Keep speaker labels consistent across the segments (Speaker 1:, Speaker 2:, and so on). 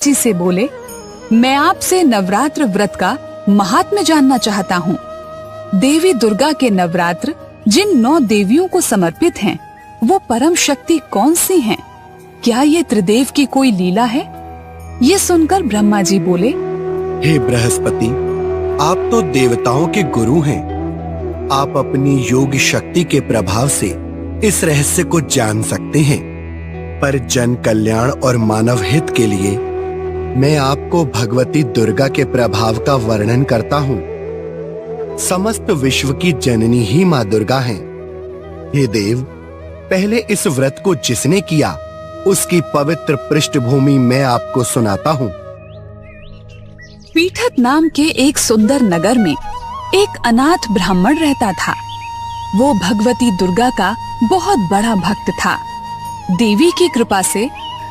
Speaker 1: जी से बोले, मैं आपसे नवरात्र व्रत का महात्म्य जानना चाहता हूँ। देवी दुर्गा के नवरात्र जिन 9 देवियों को समर्पित हैं, वो परम शक्ति कौन सी हैं? क्या ये त्रिदेव की कोई लीला है? ये सुनकर ब्रह्मा जी बोले,
Speaker 2: हे बृहस्पति, आप तो देवताओं के गुरु हैं। आप अपनी योग शक्ति के प्रभाव से इस रहस्य को जान सकते हैं, पर जन कल्याण और मानव हित के लिए मैं आपको भगवती दुर्गा के प्रभाव का वर्णन करता हूँ। समस्त विश्व की जननी ही माँ दुर्गा हैं। हे देव, पहले इस व्रत को जिसने किया उसकी पवित्र पृष्ठभूमि मैं आपको सुनाता हूँ।
Speaker 1: पीठत नाम के एक सुंदर नगर में एक अनाथ ब्राह्मण रहता था। वो भगवती दुर्गा का बहुत बड़ा भक्त था। देवी की कृपा से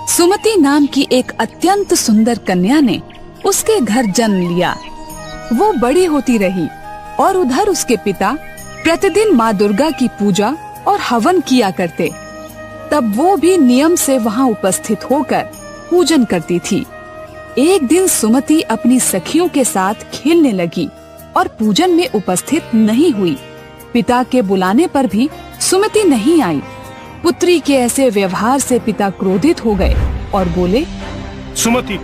Speaker 1: सुमति नाम की एक अत्यंत सुंदर कन्या ने उसके घर जन्म लिया। वो बड़ी होती रही और उधर उसके पिता प्रतिदिन माँ दुर्गा की पूजा और हवन किया करते। तब वो भी नियम से वहाँ उपस्थित होकर पूजन करती थी। एक दिन सुमति अपनी सखियों के साथ खेलने लगी और पूजन में उपस्थित नहीं हुई। पिता के बुलाने पर भी सुमति नहीं आई। पुत्री के ऐसे व्यवहार से पिता क्रोधित हो गए और बोले,
Speaker 3: सुमति,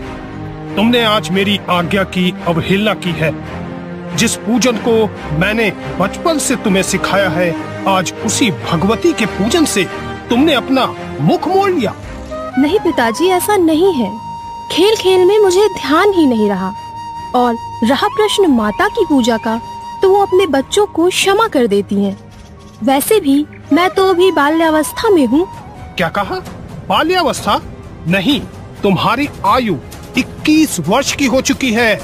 Speaker 3: तुमने आज मेरी आज्ञा की अवहेलना की है। जिस पूजन को मैंने बचपन से तुम्हें सिखाया है, आज उसी भगवती के पूजन से तुमने अपना मुख मोड़ लिया।
Speaker 4: नहीं पिताजी, ऐसा नहीं है। खेल खेल में मुझे ध्यान ही नहीं रहा। और रहा प्रश्न माता की पूजा का, तो वो अपने बच्चों को क्षमा कर देती हैं। वैसे भी मैं तो अभी बाल्यावस्था में हूँ।
Speaker 3: क्या कहा? बाल्यावस्था? नहीं, तुम्हारी आयु 21 वर्ष की हो चुकी है।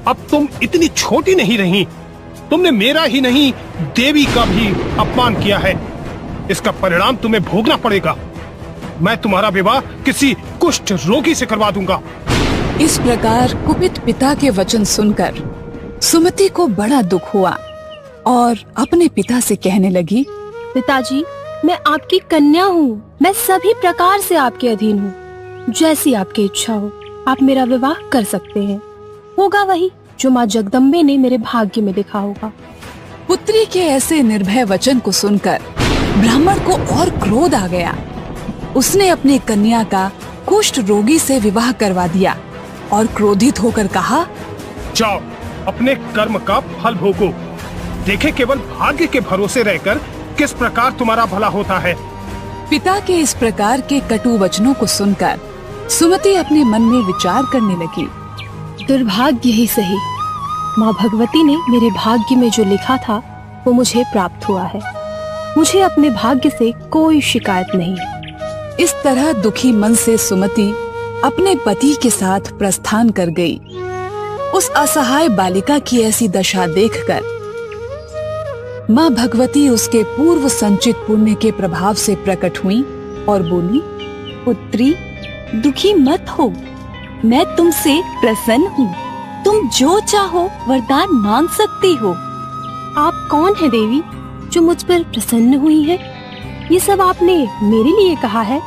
Speaker 3: अब तुम इतनी छोटी नहीं रही। तुमने मेरा ही नहीं, देवी का भी अपमान किया है। इसका परिणाम तुम्हें भोगना पड़ेगा। मैं तुम्हारा विवाह किसी कुष्ठ रोगी से करवा दूंगा।
Speaker 1: इस प्रकार कुपित पिता के वचन सुनकर सुमति को बड़ा दुख हुआ और अपने पिता से कहने लगी,
Speaker 4: पिताजी, मैं आपकी कन्या हूँ। मैं सभी प्रकार से आपके अधीन हूँ। जैसी आपकी इच्छा हो, आप मेरा विवाह कर सकते हैं। होगा वही जो माँ जगदम्बे ने मेरे भाग्य में लिखा होगा।
Speaker 1: पुत्री के ऐसे निर्भय वचन को सुनकर ब्राह्मण को और क्रोध आ गया। उसने अपनी कन्या का कुष्ठ रोगी से विवाह करवा दिया और क्रोधित होकर कहा,
Speaker 3: जाओ, अपने कर्म का फल भोगो। देखे केवल भाग्य के भरोसे रहकर किस प्रकार तुम्हारा भला होता है।
Speaker 1: पिता के इस प्रकार के कटु वचनों को सुनकर सुमति अपने मन में विचार करने लगी।
Speaker 4: दुर्भाग्य ही सही, माँ भगवती ने मेरे भाग्य में जो लिखा था वो मुझे प्राप्त हुआ है। मुझे अपने भाग्य से कोई शिकायत नहीं।
Speaker 1: इस तरह दुखी मन से सुमति अपने पति के साथ प्रस्थान कर गई। उस असहाय बालिका की ऐसी दशा देखकर माँ भगवती उसके पूर्व संचित पुण्य के प्रभाव से प्रकट हुई और बोली,
Speaker 5: पुत्री, दुखी मत हो। मैं तुमसे प्रसन्न हूँ। तुम जो चाहो वरदान मांग सकती हो।
Speaker 4: आप कौन है देवी जो मुझ पर प्रसन्न हुई है? ये सब आपने मेरे लिए कहा है,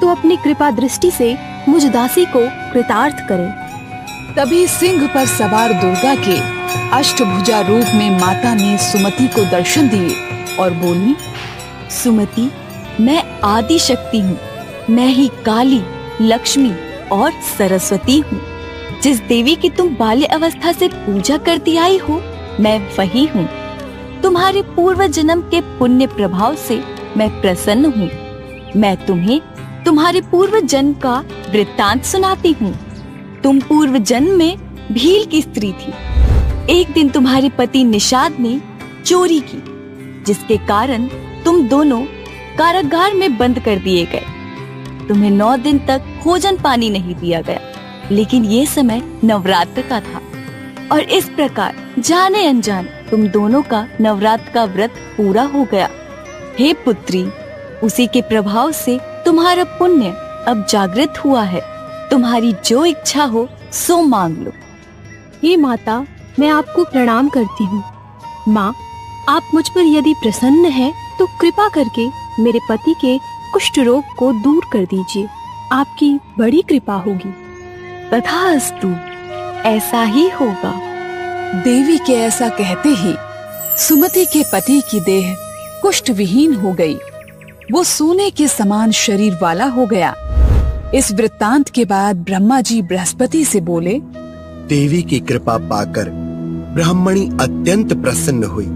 Speaker 4: तो अपनी कृपा दृष्टि से मुझ दासी को कृतार्थ करें।
Speaker 1: तभी सिंह पर सवार दुर्गा के अष्टभुजा रूप में माता ने सुमति को दर्शन दिए और बोली,
Speaker 5: सुमति, मैं आदि शक्ति हूँ। मैं ही काली, लक्ष्मी और सरस्वती हूँ। जिस देवी की तुम बाल्य अवस्था से पूजा करती आई हो, मैं वही हूँ। तुम्हारे पूर्व जन्म के पुण्य प्रभाव से मैं प्रसन्न हूँ। मैं तुम्हें तुम्हारे पूर्व जन्म का वृत्तांत सुनाती हूँ। तुम पूर्व जन्म में भील की स्त्री थी। एक दिन तुम्हारे पति निषाद ने चोरी की, जिसके कारण तुम दोनों कारागार में बंद कर दिए गए। तुम्हें 9 दिन तक भोजन पानी नहीं दिया गया, लेकिन ये समय नवरात्र का था और इस प्रकार जाने अनजाने तुम दोनों का नवरात्र का व्रत पूरा हो गया। हे पुत्री, उसी के प्रभाव से तुम्हारा पुण्य अब जागृत हुआ है। तुम्हारी जो इच्छा हो सो मांग लो।
Speaker 4: हे माता, मैं आपको प्रणाम करती हूँ। माँ, आप मुझ पर यदि प्रसन्न हैं, तो कृपा करके मेरे पति के कुष्ठ रोग को दूर कर दीजिए। आपकी बड़ी कृपा होगी।
Speaker 5: तथास्तु, ऐसा ही होगा।
Speaker 1: देवी के ऐसा कहते ही सुमति के पति की देह कुष्ठ विहीन हो गई। वो सोने के समान शरीर वाला हो गया। इस वृत्तांत के बाद ब्रह्मा जी बृहस्पति से बोले,
Speaker 2: देवी की कृपा पाकर ब्राह्मणी अत्यंत प्रसन्न हुई।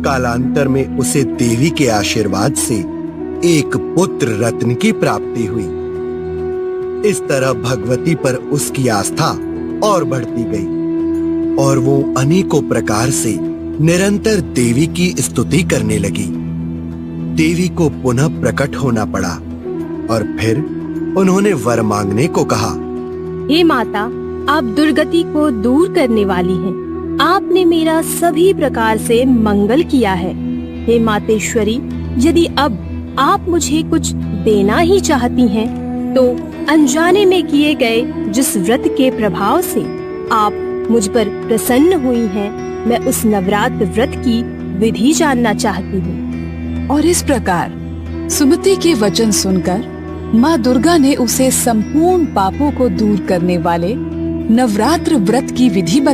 Speaker 2: कालांतर में उसे देवी के आशीर्वाद से एक पुत्र रत्न की प्राप्ति हुई। इस तरह भगवती पर उसकी आस्था और बढ़ती गई और वो अनेकों प्रकार से निरंतर देवी की स्तुति करने लगी। देवी को पुनः प्रकट होना पड़ा और फिर उन्होंने वर मांगने को कहा।
Speaker 4: हे माता, आप दुर्गति को दूर करने वाली हैं। आपने मेरा सभी प्रकार से मंगल किया है। हे मातेश्वरी, यदि अब आप मुझे कुछ देना ही चाहती हैं, तो अनजाने में किए गए जिस व्रत के प्रभाव से आप मुझ पर प्रसन्न हुई हैं, मैं उस नवरात्र व्रत की विधि जानना चाहती हूँ।
Speaker 1: और इस प्रकार सुमति के वचन सुनकर माँ दुर्गा ने उसे संपूर्ण पापों को दूर करने वाले नवरात्र व्रत की विधि बताई।